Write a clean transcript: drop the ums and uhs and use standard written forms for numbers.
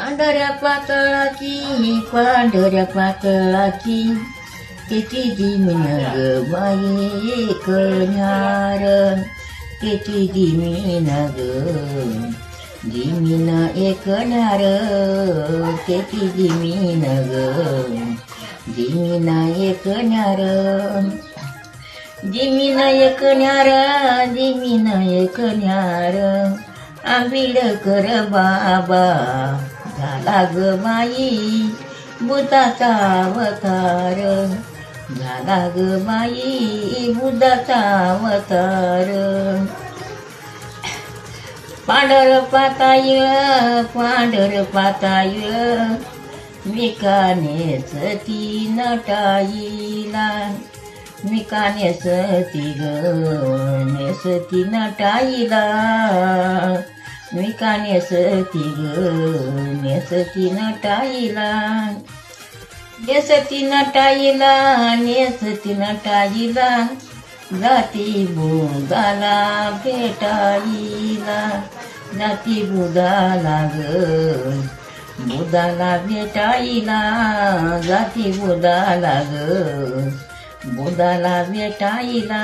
पांढऱ्या पातळाची त्याची जिमीन ग बाई एक न्यार, त्याची जिमीन ग जिमीन एक न्यार, त्याची जिमीन ग जिमीन एक न्यार, जिमीन एक न्यार, जिमीन एक न्यार, आंबेडकर बाबा झाला ग बाई बुद्धाचा अवतार, झाला ग बाई बुद्धाचा अवतार. पांढर पाताय मिका नेसती नटाईला, मिका नेसती ग नेसती नटाईला, मिका नेसती ग नेसती नटाईला, नेसती नटाईला, नेसती नटाईला, जाती बुधाला भेटाईला, जाती बुधाला ग बुधाला भेटाईला, जाती बुधाला ग बुधाला भेटाईला.